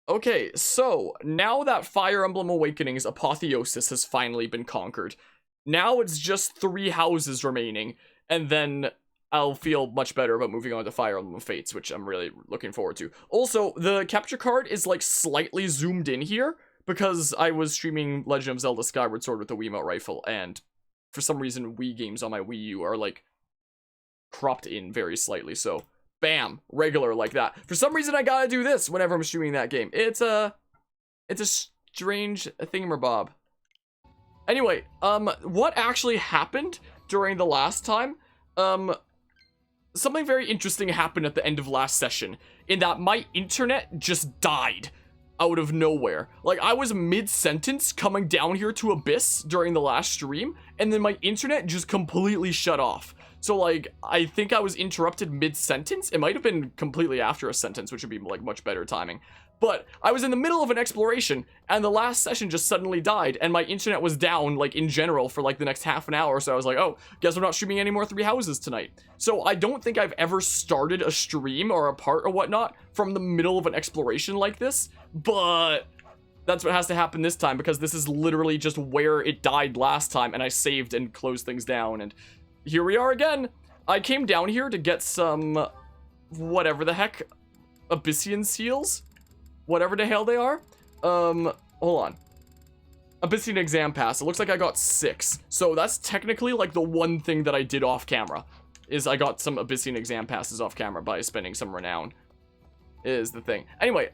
Okay, so now that Fire Emblem Awakening's apotheosis has finally been conquered, now it's just 3 houses remaining, and then I'll feel much better about moving on to Fire Emblem Fates, which I'm really looking forward to. Also, the capture card is like slightly zoomed in here because I was streaming Legend of Zelda Skyward Sword with the Wiimote rifle, and for some reason Wii games on my Wii U are like cropped in very slightly, so bam, regular like that. For some reason I gotta do this whenever I'm streaming that game. It's a strange thingamabob. Anyway, what actually happened during the last time? Something very interesting happened at the end of last session, in that my internet just died out of nowhere. Like, I was mid-sentence coming down here to Abyss during the last stream, and then my internet just completely shut off. So, like, I think I was interrupted mid-sentence. It might have been completely after a sentence, which would be, like, much better timing. But I was in the middle of an exploration, and the last session just suddenly died, and my internet was down, like, in general for, like, the next half an hour. So I was like, oh, guess we're not streaming any more 3 houses tonight. So I don't think I've ever started a stream or a part or whatnot from the middle of an exploration like this. But that's what has to happen this time, because this is literally just where it died last time, and I saved and closed things down, and here we are again. I came down here to get some, whatever the heck, Abyssian seals? Whatever the hell they are. Hold on. Abyssian exam pass. It looks like I got 6. So that's technically like the one thing that I did off camera. Is I got some Abyssian exam passes off camera by spending some renown. Is the thing. Anyway,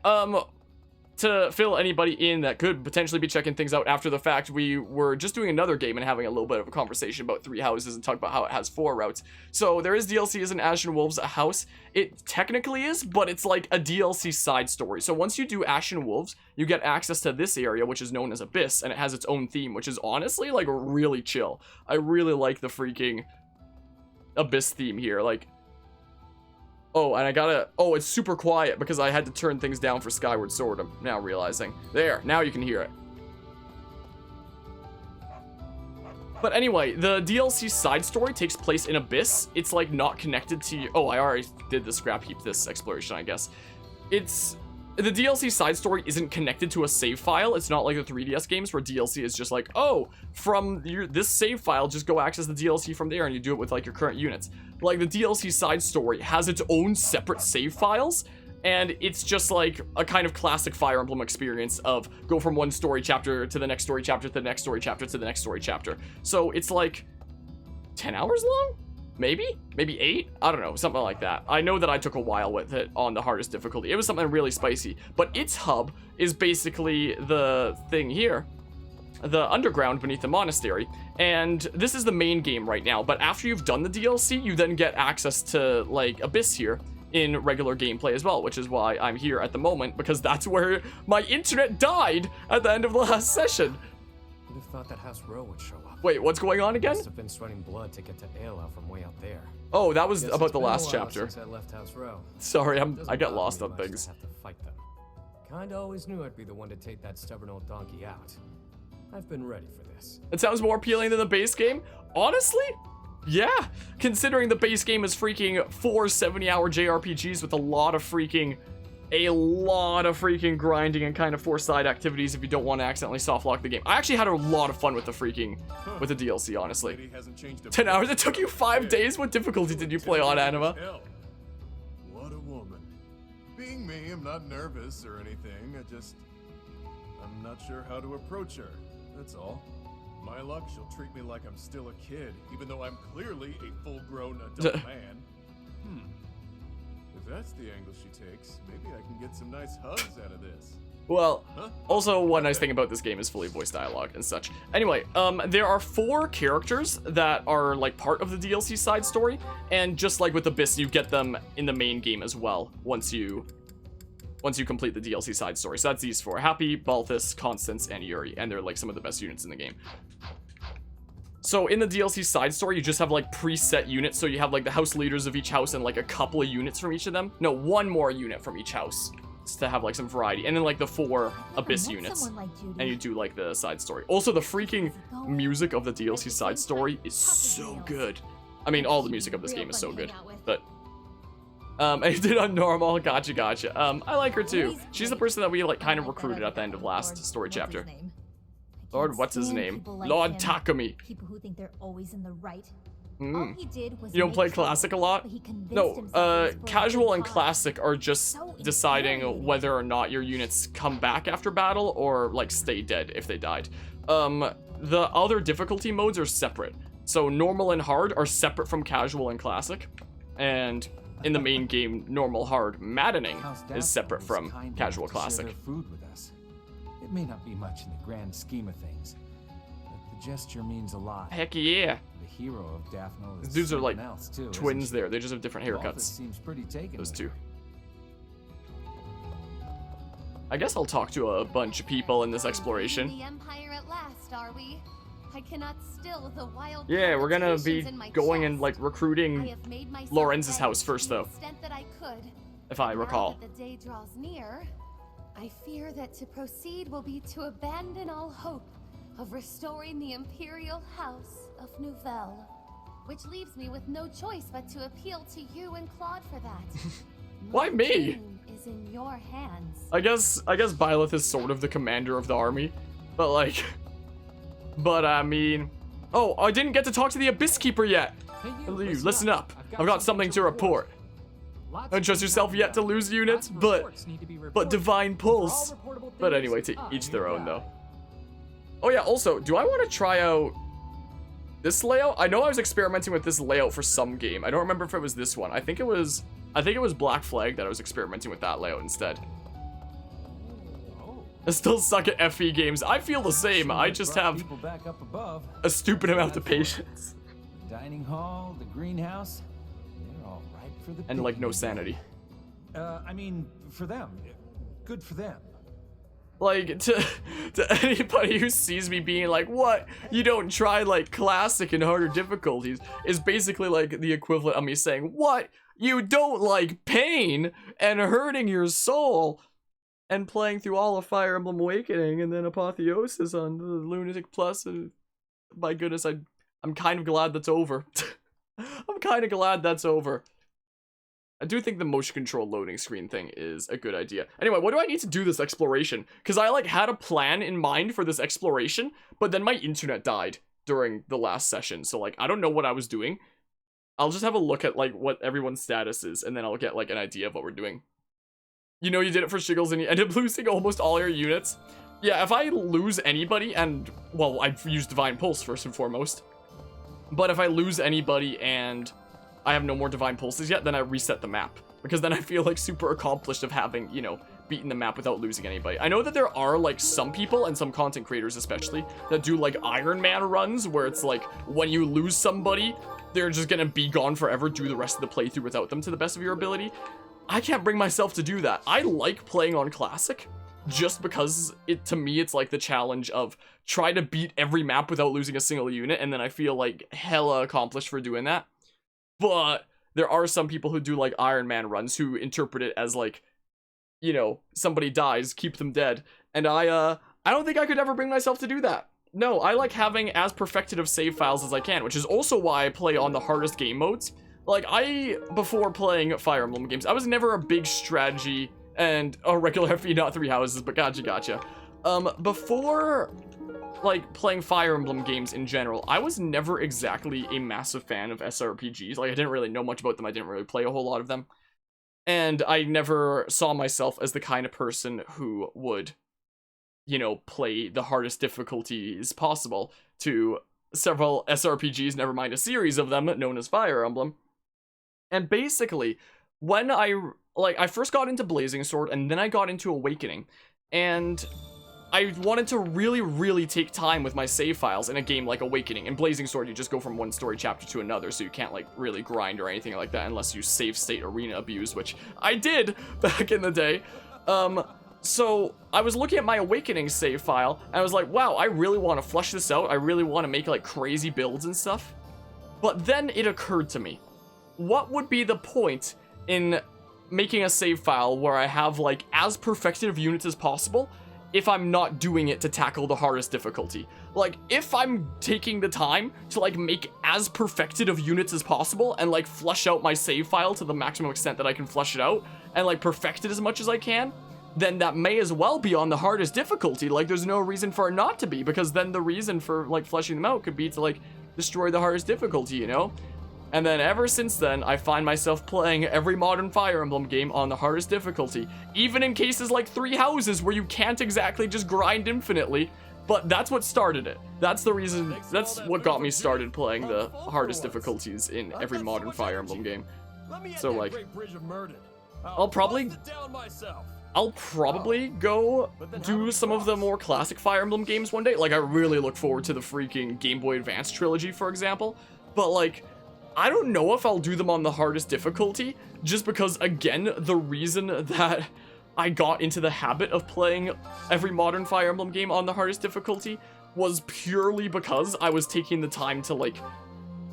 to fill anybody in that could potentially be checking things out after the fact, we were just doing another game and having a little bit of a conversation about 3 houses and talk about how it has 4 routes. So there is DLC as an Ashen Wolves a house. It technically is, but it's like a DLC side story. So once you do Ashen Wolves, you get access to this area, which is known as Abyss, and it has its own theme, which is honestly like really chill. I really like the freaking Abyss theme here. Like, oh, and I gotta... Oh, it's super quiet because I had to turn things down for Skyward Sword, I'm now realizing. There, now you can hear it. But anyway, the DLC side story takes place in Abyss. It's, like, not connected to... Oh, I already did the scrap heap this exploration, I guess. It's... The DLC side story isn't connected to a save file. It's not like the 3DS games where DLC is just like, oh, from this save file, just go access the DLC from there, and you do it with, like, your current units. Like, the DLC side story has its own separate save files, and it's just like a kind of classic Fire Emblem experience of go from one story chapter to the next story chapter to the next story chapter to the next story chapter. So it's like 10 hours long? Maybe 8? I don't know, something like that. I know that I took a while with it on the hardest difficulty. It was something really spicy, but its hub is basically the thing here, the underground beneath the monastery, and this is the main game right now. But after you've done the DLC, you then get access to like Abyss here in regular gameplay as well, which is why I'm here at the moment, because that's where my internet died at the end of the last session. Who'd have thought that House Row would show up? Wait, what's going on again? Must have been sweating blood to get to Ayla from way out there. Oh, that was Guess about it's the been a last while chapter. Since I left House Row. Sorry, Doesn't I got bother lost me on much to things. have to fight them. Kinda always knew I'd be the one to take that stubborn old donkey out. I've been ready for this. It sounds more appealing than the base game. Honestly, yeah. Considering the base game is freaking 4 70-hour JRPGs with a lot of freaking grinding and kind of 4 side activities if you don't want to accidentally softlock the game. I actually had a lot of fun with the DLC, honestly. 10 hours? It took you 5 days? What difficulty did you play on, Anima? What a woman. Being me, I'm not nervous or anything. I'm not sure how to approach her. That's all. My luck, she'll treat me like I'm still a kid, even though I'm clearly a full-grown adult man. If that's the angle she takes, maybe I can get some nice hugs out of this. Well, also one nice thing about this game is fully voice dialogue and such. Anyway, there are 4 characters that are like part of the DLC side story, and just like with Abyss, you get them in the main game as well once you complete the DLC side story. So that's these 4: Happy, Balthus, Constance, and Yuri, and they're like some of the best units in the game. So in the DLC side story, you just have like preset units. So you have like the house leaders of each house and like a couple of units from each of them. No, 1 more unit from each house, just to have like some variety. And then like the 4 Abyss units. And you do like the side story. Also, the freaking music of the DLC side story is so good. I mean, all the music of this game is so good. But I did on normal. Gotcha. I like her too. She's the person that we like kind of recruited at the end of last story chapter. Lord, what's his name? Lord Takumi. People who think they're always in the right. Mm. All he did was You don't make play trouble, classic a lot? but he convinced No, himself it was for a casual good and cause. classic are just So deciding infuriating. whether or not your units come back after battle or like stay dead if they died. The other difficulty modes are separate. So normal and hard are separate from casual and classic. And in the main game, normal, hard, maddening is separate from casual classic. Food with us. It may not be much in the grand scheme of things, but the gesture means a lot. Heck yeah. The hero of Daphne is Dudes are like something else too, twins isn't she? there. They just have different Balthus haircuts. seems pretty taken Those with two. her. I guess I'll talk to a bunch of people in this exploration. The Empire at last, are we? I cannot still the wild Yeah, we're gonna be palpitations in my going and chest. like I recruiting have made myself Lorenz's ready house to first, the though. extent that I could. If I Now recall. that the day draws near, I fear that to proceed will be to abandon all hope of restoring the Imperial House of Nouvelle, which leaves me with no choice but to appeal to you and Claude for that. Why My me? doom is in your hands. I guess Byleth is sort of the commander of the army, but like, I mean, oh, I didn't get to talk to the Abyss Keeper yet. Hey, You, listen up. I've got something to report. Don't trust yourself yet to lose units, but divine pulse. But anyway, to each their own though. Oh yeah, also, do I want to try out this layout? I know I was experimenting with this layout for some game. I don't remember if it was this one. I think it was Black Flag that I was experimenting with that layout instead. I still suck at FE games. I feel the same. I just have People back up above. a stupid amount of patience. The dining hall, the greenhouse, they're all ripe for the And like no picking. sanity. I mean, for them. Good for them. Like, to anybody who sees me being like, what? You don't try, like, classic and harder difficulties, is basically, like, the equivalent of me saying, what? You don't like pain and hurting your soul and playing through all of Fire Emblem Awakening and then Apotheosis on the Lunatic Plus. My goodness, I'm kind of glad that's over. I'm kind of glad that's over. I do think the motion control loading screen thing is a good idea. Anyway, what do I need to do this exploration? Because I like had a plan in mind for this exploration, but then my internet died during the last session. So like, I don't know what I was doing. I'll just have a look at like what everyone's status is, and then I'll get like an idea of what we're doing. You know, you did it for shiggles and you end up losing almost all your units. Yeah, if I lose anybody, and well, I've used Divine Pulse first and foremost. But if I lose anybody and I have no more Divine Pulses yet, then I reset the map. Because then I feel like super accomplished of having, you know, beaten the map without losing anybody. I know that there are like some people, and some content creators especially, that do like Iron Man runs, where it's like, when you lose somebody, they're just gonna be gone forever, do the rest of the playthrough without them to the best of your ability. I can't bring myself to do that. I like playing on Classic, just because to me, it's like the challenge of try to beat every map without losing a single unit, and then I feel like hella accomplished for doing that. But there are some people who do like Iron Man runs who interpret it as like, you know, somebody dies, keep them dead. And I don't think I could ever bring myself to do that. No, I like having as perfected of save files as I can, which is also why I play on the hardest game modes. Like, before playing Fire Emblem games, I was never a big strategy and a regular FE, not three houses, but gotcha. Before like playing Fire Emblem games in general, I was never exactly a massive fan of SRPGs. Like, I didn't really know much about them. I didn't really play a whole lot of them. And I never saw myself as the kind of person who would, you know, play the hardest difficulties possible to several SRPGs, never mind a series of them, known as Fire Emblem. And basically, when I first got into Blazing Sword, and then I got into Awakening, and I wanted to really, really take time with my save files in a game like Awakening. In Blazing Sword, you just go from one story chapter to another, so you can't, like, really grind or anything like that unless you save state arena abuse, which I did back in the day. So I was looking at my Awakening save file, and I was like, wow, I really want to flesh this out. I really want to make, like, crazy builds and stuff. But then it occurred to me, what would be the point in making a save file where I have, like, as perfected of units as possible if I'm not doing it to tackle the hardest difficulty. Like, if I'm taking the time to, like, make as perfected of units as possible and, like, flush out my save file to the maximum extent that I can flush it out and, like, perfect it as much as I can, then that may as well be on the hardest difficulty. Like, there's no reason for it not to be, because then the reason for, like, fleshing them out could be to, like, destroy the hardest difficulty, you know? And then ever since then, I find myself playing every modern Fire Emblem game on the hardest difficulty. Even in cases like Three Houses, where you can't exactly just grind infinitely. But that's what started it. That's the reason, that's what got me started playing the hardest difficulties in every modern Fire Emblem game. So like, I'll probably go do some of the more classic Fire Emblem games one day. Like, I really look forward to the freaking Game Boy Advance trilogy, for example. But like, I don't know if I'll do them on the hardest difficulty, just because, again, the reason that I got into the habit of playing every modern Fire Emblem game on the hardest difficulty was purely because I was taking the time to, like,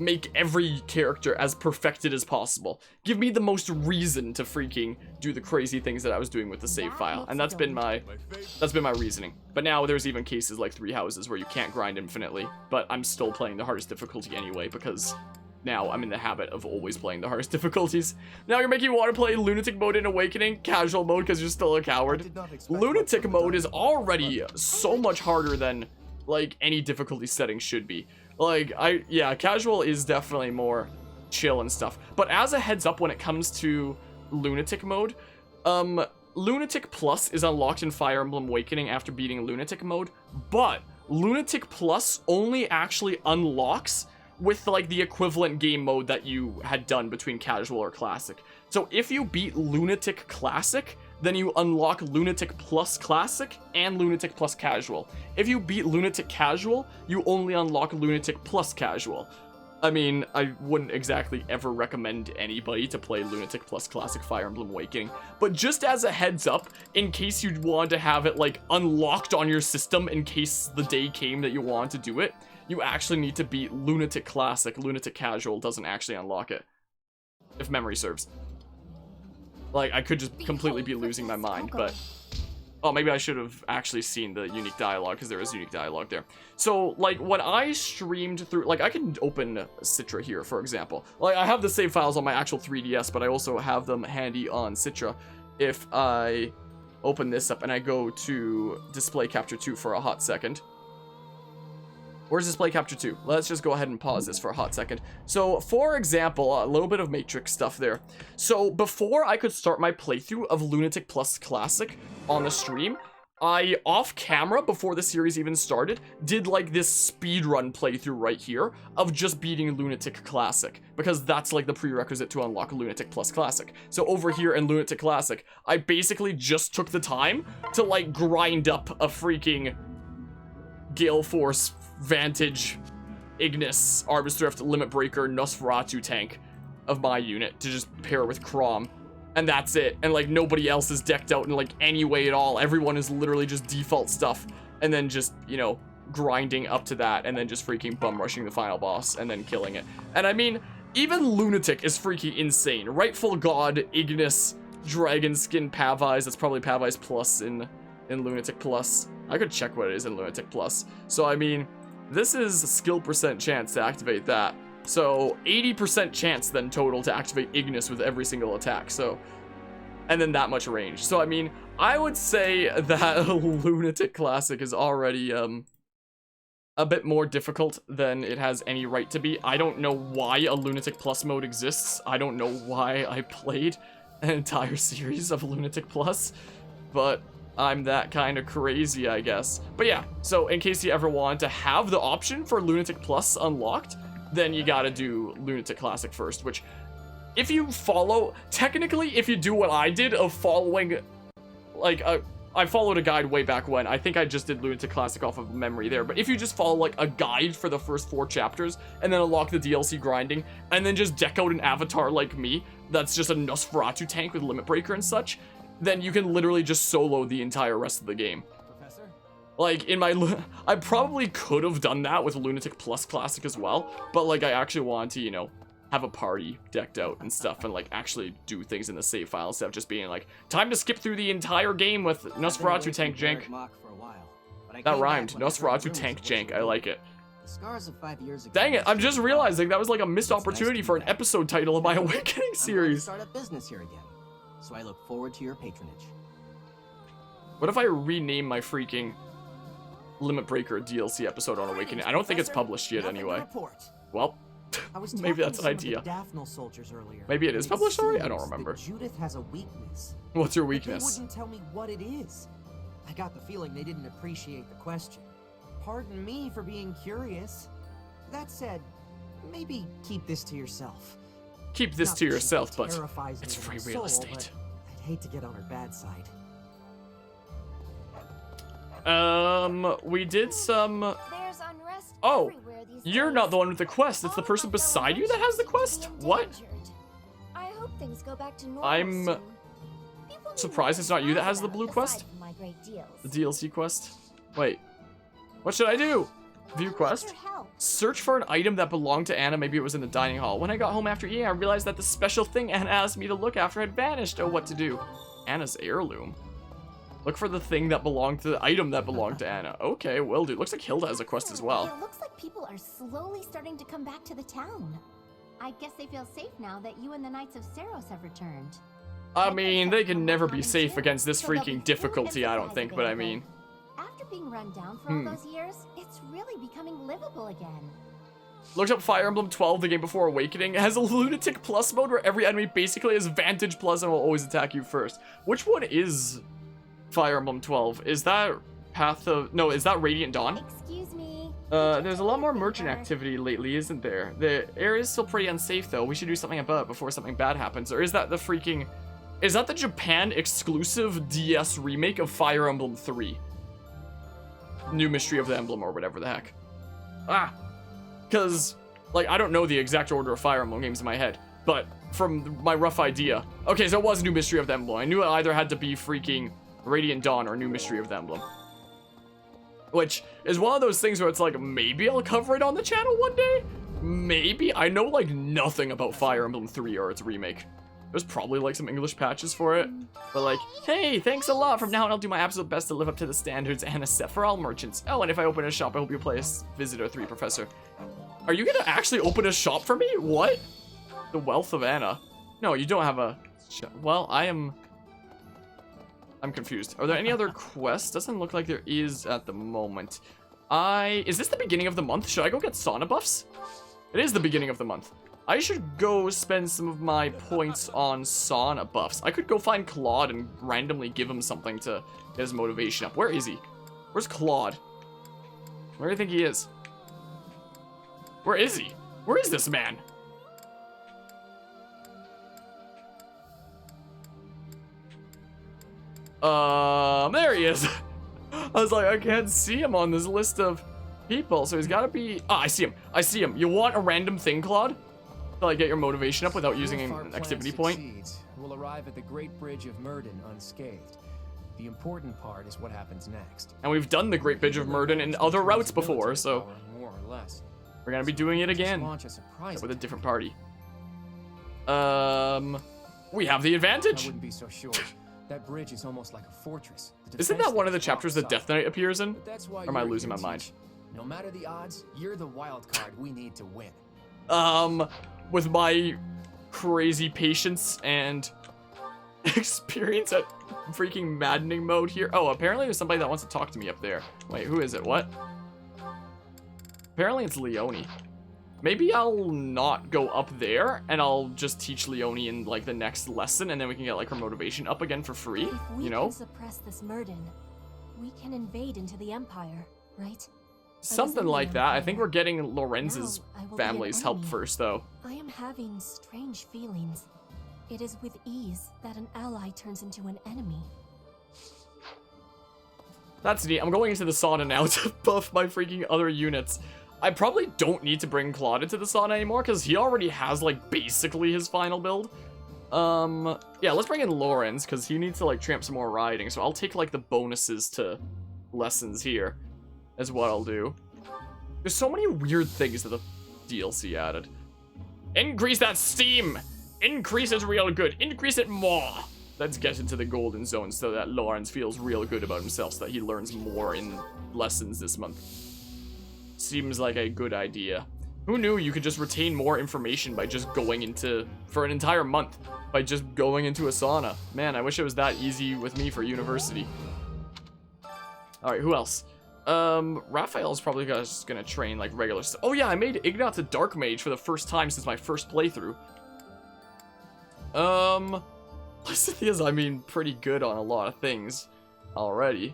make every character as perfected as possible. Give me the most reason to freaking do the crazy things that I was doing with the save file, and that's been my reasoning. But now there's even cases like Three Houses where you can't grind infinitely, but I'm still playing the hardest difficulty anyway, because now I'm in the habit of always playing the hardest difficulties. Now you're making me want to play Lunatic mode in Awakening, casual mode because you're still a coward. Lunatic mode is already so much harder than, like, any difficulty setting should be. Like, yeah, casual is definitely more chill and stuff. But as a heads up when it comes to Lunatic mode, Lunatic Plus is unlocked in Fire Emblem Awakening after beating Lunatic mode, but Lunatic Plus only actually unlocks with, like, the equivalent game mode that you had done between casual or classic. So if you beat Lunatic Classic, then you unlock Lunatic Plus Classic and Lunatic Plus Casual. If you beat Lunatic Casual, you only unlock Lunatic Plus Casual. I mean, I wouldn't exactly ever recommend anybody to play Lunatic Plus Classic Fire Emblem Awakening, but just as a heads up, in case you want to have it, like, unlocked on your system in case the day came that you want to do it, you actually need to beat Lunatic Classic. Lunatic Casual doesn't actually unlock it, if memory serves. Like, I could just completely be losing my mind, but... Oh, maybe I should have actually seen the unique dialogue, because there is unique dialogue there. So, like, when I streamed through... Like, I can open Citra here, for example. Like, I have the save files on my actual 3DS, but I also have them handy on Citra. If I open this up and I go to Display Capture 2 for a hot second... Where's Display Capture 2? Let's just go ahead and pause this for a hot second. So, for example, a little bit of Matrix stuff there. So, before I could start my playthrough of Lunatic Plus Classic on the stream, I, off camera, before the series even started, did, like, this speedrun playthrough right here of just beating Lunatic Classic, because that's, like, the prerequisite to unlock Lunatic Plus Classic. So, over here in Lunatic Classic, I basically just took the time to, like, grind up a freaking Gale Force Vantage, Ignis, Arbusthrift, Limit Breaker, Nosferatu tank of my unit to just pair with Chrom. And that's it. And, like, nobody else is decked out in, like, any way at all. Everyone is literally just default stuff. And then just, you know, grinding up to that. And then just freaking bum rushing the final boss. And then killing it. And, I mean, even Lunatic is freaking insane. Rightful God, Ignis, Dragon Skin, Pavise. That's probably Pavise Plus in Lunatic Plus. I could check what it is in Lunatic Plus. So, I mean... This is a skill percent chance to activate that. So 80% chance then total to activate Ignis with every single attack. So, and then that much range. So I mean, I would say that Lunatic Classic is already a bit more difficult than it has any right to be. I don't know why a Lunatic Plus mode exists. I don't know why I played an entire series of Lunatic Plus, but I'm that kind of crazy, I guess. But yeah, so in case you ever want to have the option for Lunatic Plus unlocked, then you gotta do Lunatic Classic first, which, if you follow, technically, if you do what I did of following, like, I followed a guide way back when. I think I just did Lunatic Classic off of memory there, but if you just follow, like, a guide for the first 4 chapters, and then unlock the DLC grinding, and then just deck out an avatar like me, that's just a Nosferatu tank with Limit Breaker and such, then you can literally just solo the entire rest of the game. Professor? Like, in my... I probably could have done that with Lunatic Plus Classic as well, but, like, I actually want to, you know, have a party decked out and stuff, and, like, actually do things in the save file instead of just being like, time to skip through the entire game with Nosferatu tank jank. But I That came rhymed. back when I heard Nosferatu rumors tank of what you jank. were I like doing. it. The scars of 5 years ago. Dang it, I'm just realizing that was like a missed It's nice to opportunity be for an back. episode title of my Awakening I'm going to series. start up business here again, so I look forward to your patronage. What if I rename my freaking Limit Breaker DLC episode on Awakening? I don't think it's published yet anyway. Well, I was maybe that's an talking to some idea. of the Daphne soldiers earlier. Maybe it is and published already? I don't seems that remember. Judith has a weakness. What's your But they weakness? wouldn't tell me what it is. I got the feeling they didn't appreciate the question. Pardon me for being curious. That said, maybe keep this to yourself. Keep this Not to that she yourself, but terrifies me it's in free my real soul, estate. but I'd hate to get on her bad side. We did some... There's unrest Oh, everywhere these you're days. not the one with the quest. It's the All person my fellow beside you that has the merchants quest? seem to be What? endangered. I hope things go back to normal I'm soon. People need surprised more it's not you that has the about blue aside quest. from my great deals. The DLC quest? Wait. What should I do? View I need quest? your help. Search for an item that belonged to Anna. Maybe it was in the dining hall. When I got home after eating, I realized that the special thing Anna asked me to look after had vanished. Oh, what to do? Anna's heirloom. Look for the thing that belonged to the item that belonged to Anna. Okay, will do. Looks like Hilda has a quest as well. It looks like people are slowly starting to come back to the town. I guess they feel safe now that you and the Knights of Saros have returned. I mean, they can never be safe against this freaking difficulty, I don't think, but I mean... After being run down for all those years, it's really becoming livable again. Looked up Fire Emblem 12, the game before Awakening. It has a Lunatic Plus mode where every enemy basically has Vantage Plus and will always attack you first. Which one is Fire Emblem 12? Is that Path of... No, is that Radiant Dawn? Excuse me. There's a lot more merchant activity lately, isn't there? The area is still pretty unsafe, though. We should do something about it before something bad happens. Or is that the freaking... Is that the Japan exclusive DS remake of Fire Emblem 3? New Mystery of the Emblem, or whatever the heck. Ah! Because, like, I don't know the exact order of Fire Emblem games in my head, but from my rough idea. Okay, so it was New Mystery of the Emblem. I knew it either had to be freaking Radiant Dawn or New Mystery of the Emblem. Which is one of those things where it's like, maybe I'll cover it on the channel one day? Maybe? I know, like, nothing about Fire Emblem 3 or its remake. There's probably, like, some English patches for it. But, like, hey, thanks a lot. From now on, I'll do my absolute best to live up to the standards Anna set for all merchants. Oh, and if I open a shop, I hope you play as Visitor 3 Professor. Are you gonna actually open a shop for me? What? The Wealth of Anna. No, you don't have a... Well, I'm confused. Are there any other quests? Doesn't look like there is at the moment. Is this the beginning of the month? Should I go get sauna buffs? It is the beginning of the month. I should go spend some of my points on sauna buffs. I could go find Claude and randomly give him something to get his motivation up. Where is he? Where's Claude? Where do you think he is? Where is he? Where is this man? There he is. I was like, I can't see him on this list of people, so he's gotta be... Ah, I see him. I see him. You want a random thing, Claude? To, like, get your motivation up without using If our an plan activity point? succeeds, we'll arrive at the Great Bridge of Murden unscathed. The important part is what happens next. And we've done the Great Bridge of Murden in other routes before, so Power, more or less. we're gonna be doing it Just again launch a surprise with a attack. different party. We have the I advantage. wouldn't be so sure. That bridge is almost like a fortress. The Isn't defense that one of the is chapters that rock Death solid. Knight appears in? But that's why Or am I you're losing here, my mind? Teach. No matter the odds, you're the wild card we need to win. With my crazy patience and experience at freaking maddening mode here. Oh, apparently there's somebody that wants to talk to me up there. Wait, who is it? What? Apparently it's Leonie. Maybe I'll not go up there and I'll just teach Leonie in like the next lesson and then we can get like her motivation up again for free, If we you know? can suppress this Murden, we can invade into the Empire, right? Something like that. I think we're getting Lorenz's Now I will be an family's help enemy. first though. I am having strange feelings. It is with ease that an ally turns into an enemy. That's neat. I'm going into the sauna now to buff my freaking other units. I probably don't need to bring Claude into the sauna anymore because he already has like basically his final build. Yeah, let's bring in Lorenz because he needs to like tramp some more riding. So I'll take like the bonuses to lessons here is what I'll do. There's so many weird things that the DLC added. Increase that steam! Increase it real good. Increase it more. let's get into the golden zone so that Lawrence feels real good about himself, so that he learns more in lessons this month. Seems like a good idea. Who knew you could just retain more information by just going into, for an entire month, by just going into a sauna. Man, I wish it was that easy with me for university. Alright, who else? Raphael's probably just gonna train like regular stuff. Oh yeah, I made Ignat's a Dark Mage for the first time since my first playthrough. Lysithia's, I mean, pretty good on a lot of things already.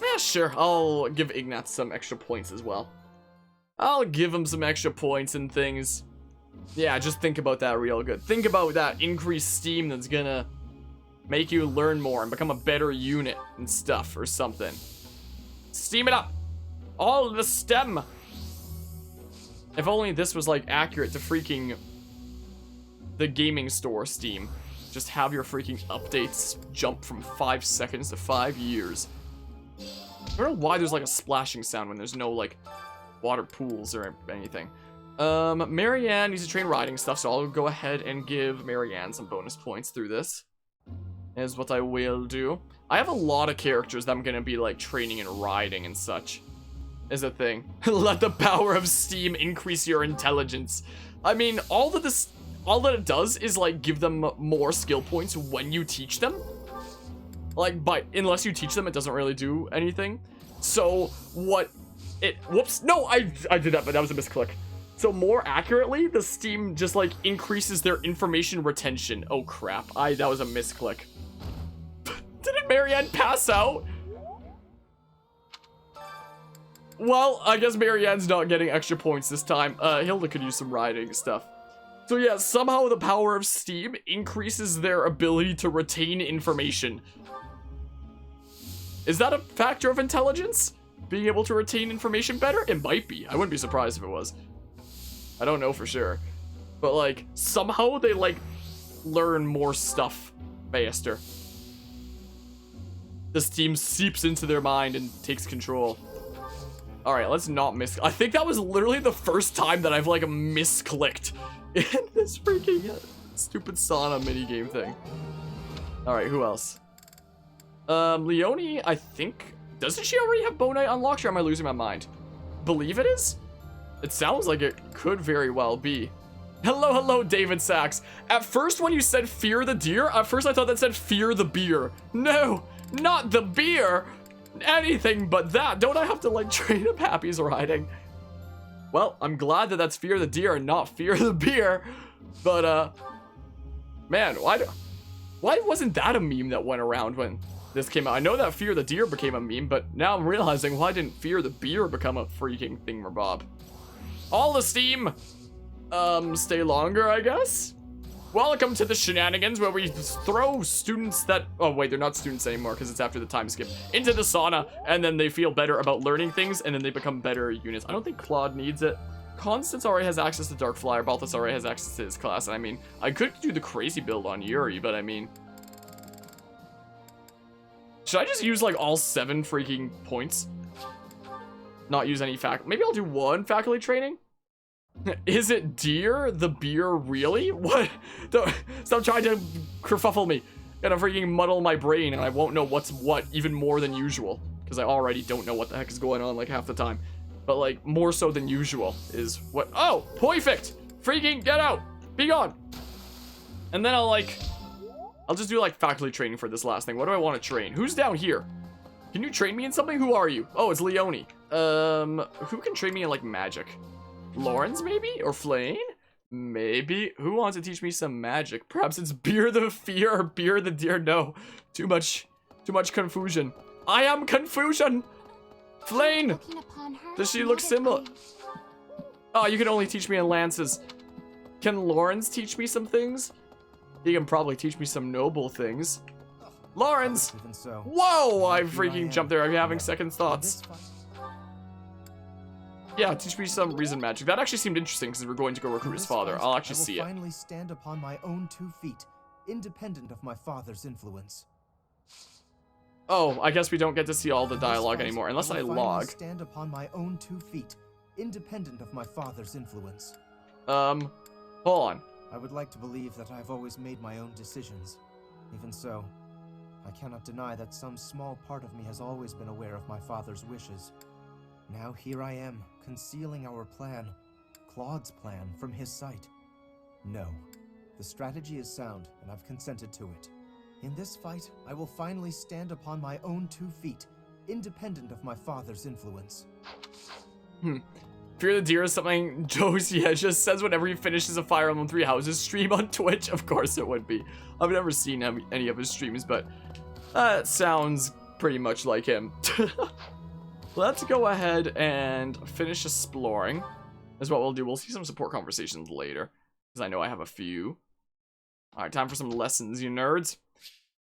Yeah, sure, I'll give Ignat some extra points as well. I'll give him some extra points and things. Yeah, just think about that real good. Think about that increased steam that's gonna make you learn more and become a better unit and stuff or something. Steam it up! All the STEM! If only this was, like, accurate to freaking the gaming store Steam. Just have your freaking updates jump from 5 seconds to 5 years. I don't know why there's, like, a splashing sound when there's no, like, water pools or anything. Marianne needs to train riding stuff, so I'll go ahead and give Marianne some bonus points through this. Is what I will do. I have a lot of characters that I'm gonna be like training and riding and such. Is a thing. Let the power of Steam increase your intelligence. I mean, all that it does is like give them more skill points when you teach them. Like, but unless you teach them, it doesn't really do anything. So whoops, no, I did that, but that was a misclick. So more accurately, the Steam just like increases their information retention. Oh crap, that was a misclick. Didn't Marianne pass out? Well, I guess Marianne's not getting extra points this time. Hilda could use some riding stuff. So yeah, somehow the power of Steam increases their ability to retain information. Is that a factor of intelligence? Being able to retain information better? It might be. I wouldn't be surprised if it was. I don't know for sure. But like, somehow they like learn more stuff faster. The Steam seeps into their mind and takes control. Alright, let's not miss. I think that was literally the first time that I've like misclicked in this freaking stupid sauna minigame thing. Alright, who else? Leonie, I think. Doesn't she already have Bonite unlocked, or am I losing my mind? Believe it is? It sounds like it could very well be. Hello, David Sachs. At first, when you said fear the deer, at first I thought that said fear the beer. No, not the beer. Anything but that. Don't I have to, like, train up Happy's riding? Well, I'm glad that that's fear the deer and not fear the beer. But, man, why wasn't that a meme that went around when this came out? I know that fear the deer became a meme, but now I'm realizing why didn't fear the beer become a freaking thingamabob? All the Steam! Stay longer, I guess? Welcome to the shenanigans where we throw students that... Oh, wait, they're not students anymore because it's after the time skip. Into the sauna, and then they feel better about learning things, and then they become better units. I don't think Claude needs it. Constance already has access to Dark Flyer. Balthus already has access to his class. And I mean, I could do the crazy build on Yuri, but I mean... Should I just use, like, all 7 freaking points? Not use any Maybe I'll do 1 faculty training? Is it deer? The beer? Really? What? Stop trying to kerfuffle me. Gonna freaking muddle my brain and I won't know what's what even more than usual. Because I already don't know what the heck is going on like half the time. But like, more so than usual is what... Oh! Perfect! Freaking get out! Be gone! And then I'll just do like faculty training for this last thing. What do I want to train? Who's down here? Can you train me in something? Who are you? Oh, it's Leonie. Who can train me in like magic? Lawrence, maybe? Or Flane? Maybe. Who wants to teach me some magic? Perhaps it's Beer the Fear or Beer the Deer. No. Too much confusion. I am confusion! Flane! Does she look similar? Oh, you can only teach me in lances. Can Lawrence teach me some things? He can probably teach me some noble things. Lawrence! Whoa! I freaking jumped there. I'm having second thoughts. Yeah, teach me some reason magic. That actually seemed interesting because we're going to go recruit his father. I'll actually see it. I will finally stand upon my own 2 feet, independent of my father's influence. Oh, I guess we don't get to see all the dialogue anymore unless I log. Stand upon my own 2 feet, independent of my father's influence. Hold on. I would like to believe that I've always made my own decisions. Even so, I cannot deny that some small part of me has always been aware of my father's wishes. Now here I am, concealing our plan, Claude's plan, from his sight. No, the strategy is sound, and I've consented to it. In this fight, I will finally stand upon my own 2 feet, independent of my father's influence. Fear the Deer is something Josie just says whenever he finishes a Fire Emblem 3 Houses stream on Twitch. Of course it would be. I've never seen any of his streams, but that sounds pretty much like him. Let's go ahead and finish exploring, is what we'll do. We'll see some support conversations later, because I know I have a few. Alright, time for some lessons, you nerds.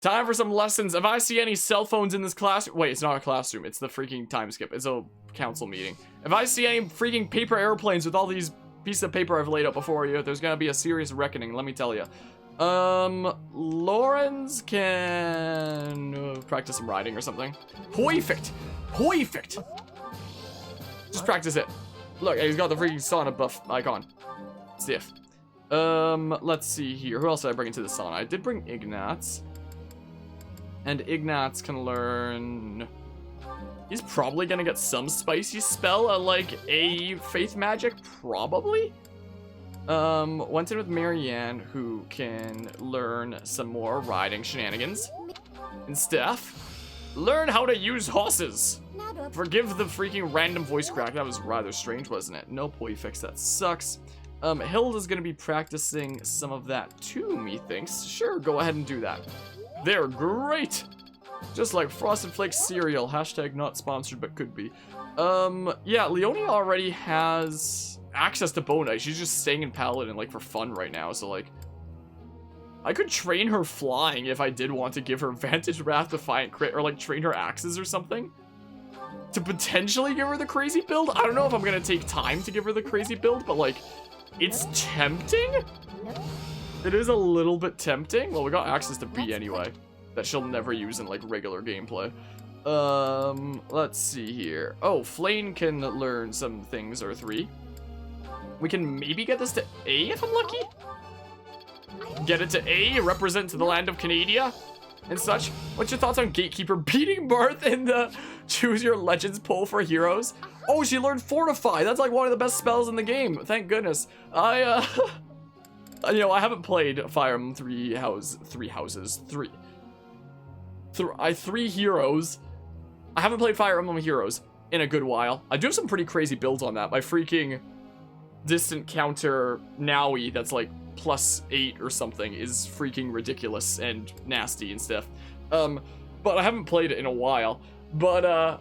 Time for some lessons. If I see any cell phones in this class... Wait, it's not a classroom. It's the freaking time skip. It's a council meeting. If I see any freaking paper airplanes with all these pieces of paper I've laid out before you, there's gonna be a serious reckoning, let me tell you. Lawrence can practice some riding or something. Perfect. Perfect. Just practice it. Look, he's got the freaking sauna buff icon. Stiff. Let's see here. Who else did I bring into the sauna? I did bring Ignatz. And Ignatz can learn... He's probably gonna get some spicy spell, like a faith magic, probably? Went in with Marianne, who can learn some more riding shenanigans. And Steph, learn how to use horses. Forgive the freaking random voice crack. That was rather strange, wasn't it? No fix, that sucks. Hilda's gonna be practicing some of that too, methinks. Sure, go ahead and do that. They're great! Just like Frosted Flakes cereal. Hashtag not sponsored, but could be. Yeah, Leonie already has access to Bow Knight. She's just staying in Paladin, like, for fun right now, so, like... I could train her flying if I did want to give her Vantage Wrath Defiant Crit, or, like, train her axes or something. To potentially give her the crazy build. I don't know if I'm gonna take time to give her the crazy build, but, like, it's tempting? It is a little bit tempting. Well, we got access to B anyway. That she'll never use in, like, regular gameplay. Let's see here. Oh, Flane can learn some things, or 3. We can maybe get this to A if I'm lucky. Get it to A, represent to the land of Canada and such. What's your thoughts on Gatekeeper beating Marth in the Choose Your Legends poll for heroes? Oh, she learned Fortify. That's like one of the best spells in the game. Thank goodness. You know, I haven't played Fire Emblem 3 Heroes. I haven't played Fire Emblem Heroes in a good while. I do have some pretty crazy builds on that. My freaking distant counter Naui that's like +8 or something is freaking ridiculous and nasty and stuff. But I haven't played it in a while. But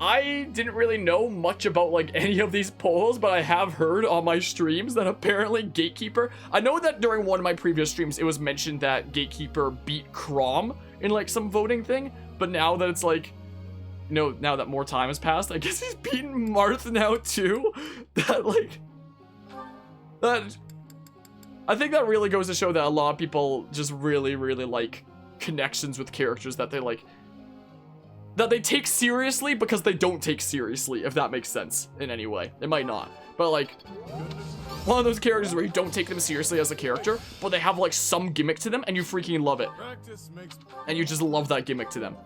I didn't really know much about like any of these polls, but I have heard on my streams that apparently Gatekeeper... I know that during one of my previous streams it was mentioned that Gatekeeper beat Crom in like some voting thing, but now that it's like, you know, now that more time has passed, I guess he's beaten Marth now too. That like... That... I think that really goes to show that a lot of people just really, really like connections with characters that they like... that they take seriously because they don't take seriously, if that makes sense in any way. It might not, but like one of those characters where you don't take them seriously as a character, but they have like some gimmick to them and you freaking love it. And you just love that gimmick to them.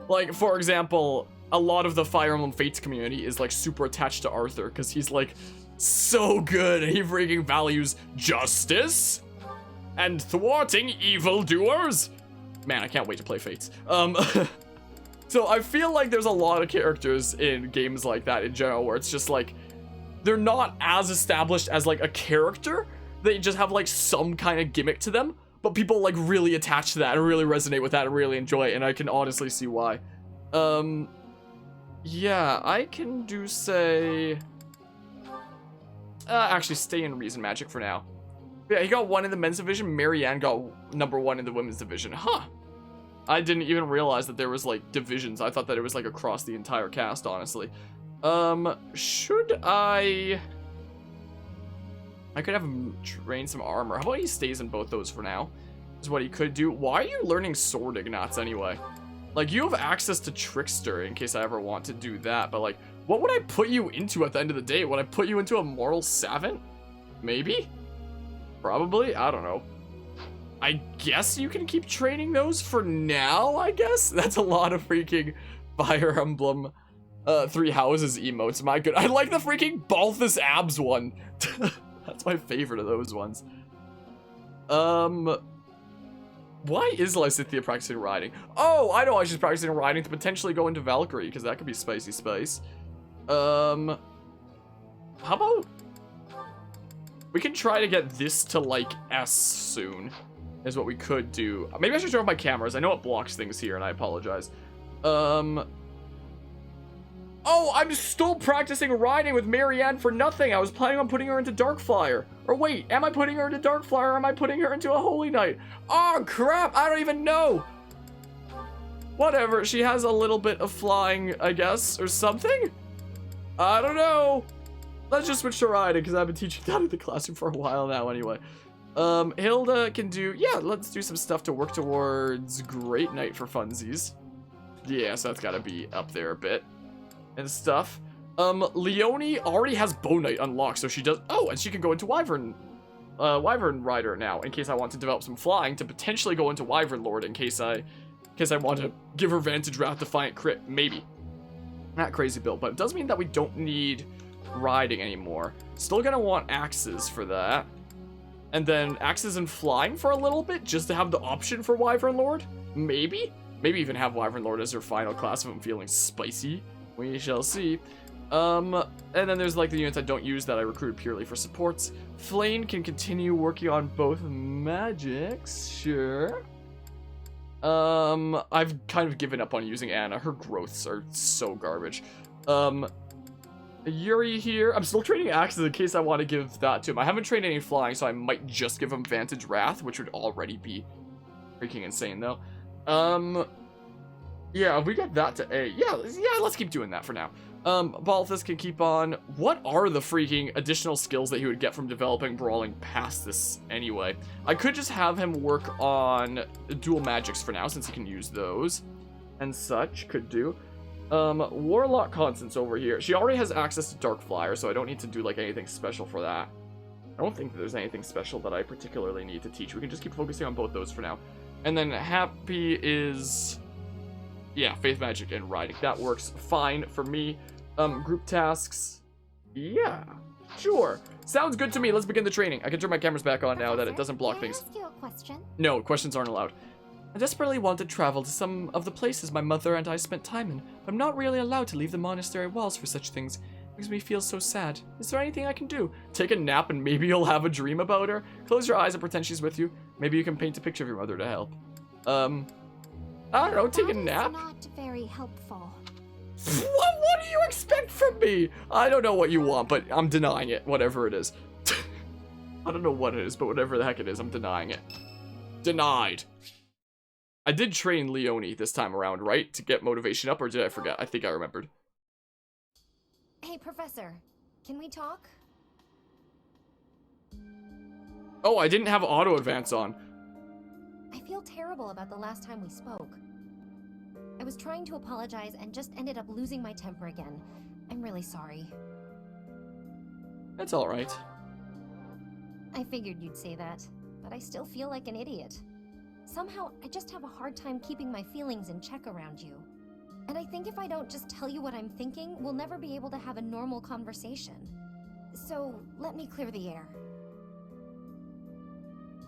Like, for example, a lot of the Fire Emblem Fates community is like super attached to Arthur because he's like so good and he freaking values justice and thwarting evildoers. Man, I can't wait to play Fates. So I feel like there's a lot of characters in games like that in general where it's just like, they're not as established as like a character. They just have like some kind of gimmick to them, but people like really attach to that and really resonate with that and really enjoy it, and I can honestly see why. Yeah, I can do say... actually stay in Reason Magic for now. Yeah, he got 1 in the men's division, Marianne got #1 in the women's division. Huh. I didn't even realize that there was, like, divisions. I thought that it was, like, across the entire cast, honestly. Should I could have him train some armor. How about he stays in both those for now? Is what he could do. Why are you learning Sword Ignatz anyway? Like, you have access to Trickster in case I ever want to do that, but, like, what would I put you into at the end of the day? Would I put you into a Moral Savant? Maybe? Probably? I don't know. I guess you can keep training those for now, I guess? That's a lot of freaking Fire Emblem 3 Houses emotes. My good. I like the freaking Balthus abs one. That's my favorite of those ones. Why is Lysithea practicing riding? Oh, I know why she's practicing riding, to potentially go into Valkyrie, because that could be spicy spice. How about we can try to get this to like S soon, is what we could do. Maybe I should turn off my cameras. I know it blocks things here, and I apologize. Oh, I'm still practicing riding with Marianne for nothing. I was planning on putting her into Darkfire. Or wait, am I putting her into Darkfire or am I putting her into a Holy Knight? Oh, crap, I don't even know. Whatever, she has a little bit of flying, I guess, or something? I don't know. Let's just switch to riding, because I've been teaching that in the classroom for a while now anyway. Hilda can do, yeah, let's do some stuff to work towards Great Knight for funsies. Yeah, so that's gotta be up there a bit. And stuff. Leonie already has Bow Knight unlocked, so she does. Oh, and she can go into Wyvern Rider now, in case I want to develop some flying to potentially go into Wyvern Lord in case I want to give her Vantage Wrath Defiant crit, maybe. Not crazy build, but it does mean that we don't need riding anymore. Still gonna want axes for that, and then axes and flying for a little bit, just to have the option for Wyvern Lord. Maybe even have Wyvern Lord as her final class if I'm feeling spicy. We shall see. And then there's like the units I don't use that I recruit purely for supports. Flane can continue working on both magics, sure. I've kind of given up on using Anna. Her growths are so garbage. Yuri here. I'm still training axes in case I want to give that to him. I haven't trained any flying, so I might just give him Vantage Wrath, which would already be freaking insane though. Yeah, we got that to A. Yeah, let's keep doing that for now. Balthus can keep on. What are the freaking additional skills that he would get from developing Brawling past this anyway? I could just have him work on dual magics for now, since he can use those and such. Could do. Warlock Constance over here. She already has access to Dark Flyer, so I don't need to do like anything special for that. I don't think that there's anything special that I particularly need to teach. We can just keep focusing on both those for now. And then Happy is... yeah, Faith Magic and Riding. That works fine for me. Group tasks. Yeah, sure. Sounds good to me. Let's begin the training. I can turn my cameras back on now that it doesn't block things. Can I ask you a question? No, questions aren't allowed. I desperately want to travel to some of the places my mother and I spent time in, but I'm not really allowed to leave the monastery walls for such things. It makes me feel so sad. Is there anything I can do? Take a nap and maybe you'll have a dream about her? Close your eyes and pretend she's with you. Maybe you can paint a picture of your mother to help. I don't know, take a nap? Not very helpful. What do you expect from me? I don't know what you want, but I'm denying it, whatever it is. I don't know what it is, but whatever the heck it is, I'm denying it. Denied. I did train Leonie this time around, right? To get motivation up, or did I forget? I think I remembered. Hey, Professor. Can we talk? Oh, I didn't have auto advance on. I feel terrible about the last time we spoke. I was trying to apologize and just ended up losing my temper again. I'm really sorry. That's alright. I figured you'd say that, but I still feel like an idiot. Somehow, I just have a hard time keeping my feelings in check around you. And I think if I don't just tell you what I'm thinking, we'll never be able to have a normal conversation. So, let me clear the air.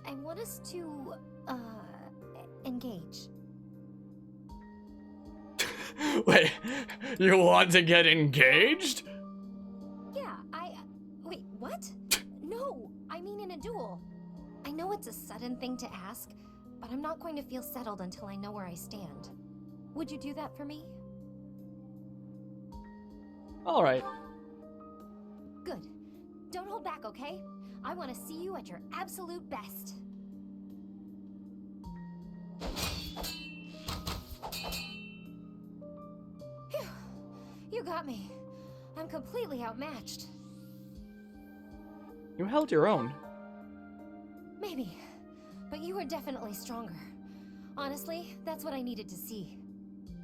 I want us to, engage. Wait, you want to get engaged? Yeah, wait, what? No, I mean in a duel. I know it's a sudden thing to ask, but I'm not going to feel settled until I know where I stand. Would you do that for me? Alright. Good. Don't hold back, okay? I want to see you at your absolute best. Phew. You got me. I'm completely outmatched. You held your own. Maybe, but you were definitely stronger. Honestly, that's what I needed to see.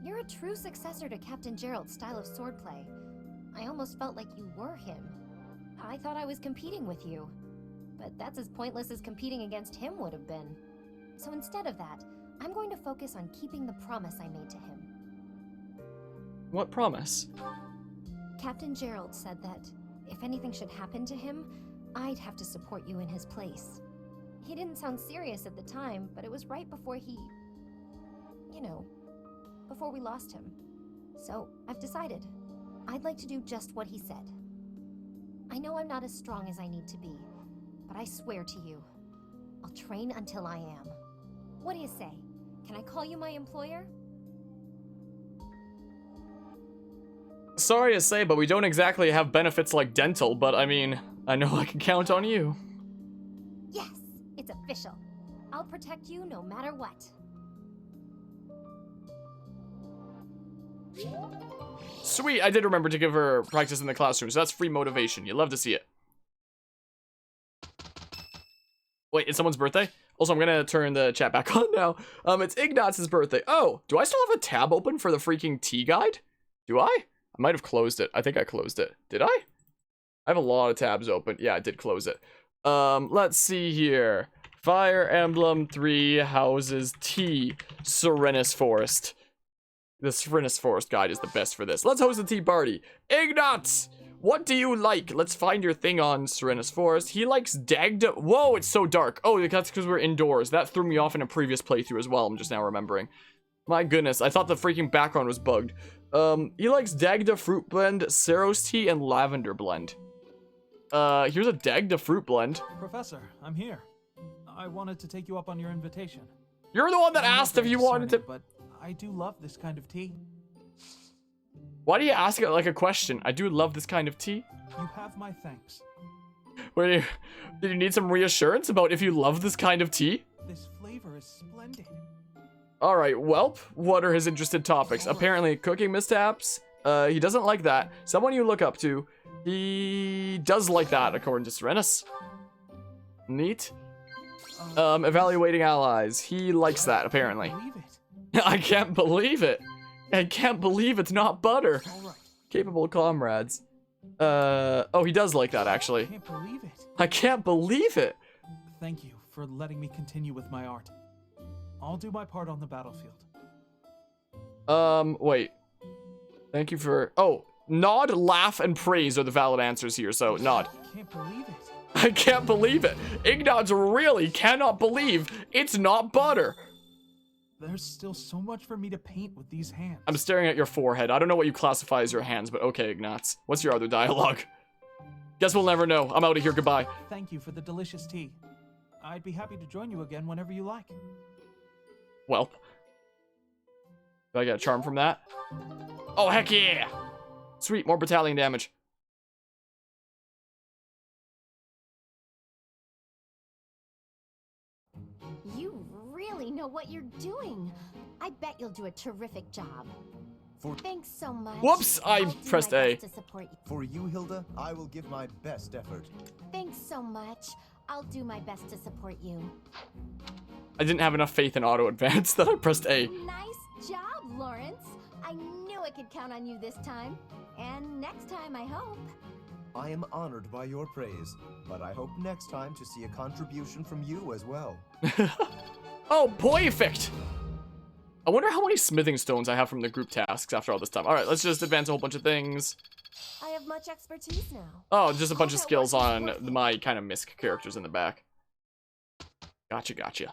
You're a true successor to Captain Gerald's style of swordplay. I almost felt like you were him. I thought I was competing with you, but that's as pointless as competing against him would have been. So instead of that, I'm going to focus on keeping the promise I made to him. What promise? Captain Gerald said that if anything should happen to him, I'd have to support you in his place. He didn't sound serious at the time, but it was right before he... you know, before we lost him. So, I've decided. I'd like to do just what he said. I know I'm not as strong as I need to be, but I swear to you, I'll train until I am. What do you say? Can I call you my employer? Sorry to say, but we don't exactly have benefits like dental, but I mean, I know I can count on you. Yes, it's official. I'll protect you no matter what. Sweet, I did remember to give her practice in the classroom, so that's free motivation. You love to see it. Wait, it's someone's birthday? Also, I'm gonna turn the chat back on now. It's Ignaz's birthday. Oh, do I still have a tab open for the freaking tea guide? Do I? I might have closed it. I think I closed it. Did I? I have a lot of tabs open. Yeah, I did close it. Let's see here. Fire Emblem 3 Houses Tea Serenus Forest. The Serenus Forest guide is the best for this. Let's host a tea party. Ignaz! What do you like? Let's find your thing on Serenus Forest. He likes Dagda. Whoa, it's so dark. Oh, that's because we're indoors. That threw me off in a previous playthrough as well. I'm just now remembering. My goodness, I thought the freaking background was bugged. He likes Dagda Fruit Blend, Saros Tea, and Lavender Blend. Here's a Dagda Fruit Blend. Professor, I'm here. I wanted to take you up on your invitation. You're the one that asked if you wanted to... But I do love this kind of tea. Why do you ask it like a question? I do love this kind of tea. You have my thanks. Did you need some reassurance about if you love this kind of tea? This flavor is splendid. Alright, welp. What are his interested topics? Apparently cooking mishaps. He doesn't like that. Someone you look up to. He does like that, according to Serenus. Neat. Evaluating allies. He likes that, apparently. I can't believe it. I can't believe it's not butter. Capable comrades. Oh, he does like that, actually. I can't believe it. I can't believe it. Thank you for letting me continue with my art. I'll do my part on the battlefield. Wait. Thank you for... Oh, nod, laugh, and praise are the valid answers here, so nod. I can't believe it. I can't believe it. Ignaz really cannot believe it's not butter. There's still so much for me to paint with these hands. I'm staring at your forehead. I don't know what you classify as your hands, but okay, Ignaz. What's your other dialogue? Guess we'll never know. I'm out of here. Goodbye. Thank you for the delicious tea. I'd be happy to join you again whenever you like. Welp. Do I get a charm from that? Oh, heck yeah! Sweet, more battalion damage. You really know what you're doing. I bet you'll do a terrific job. Thanks so much. Whoops, I pressed A. To support you. For you, Hilda, I will give my best effort. Thanks so much. I'll do my best to support you. I didn't have enough faith in auto advance that I pressed A. Nice job, Lawrence. I knew I could count on you this time. And next time, I hope. I am honored by your praise, but I hope next time to see a contribution from you as well. Oh, perfect! I wonder how many smithing stones I have from the group tasks after all this time. Alright, let's just advance a whole bunch of things. I have much expertise now. Oh, just a bunch of skills on my kind of misc characters in the back. Gotcha, gotcha.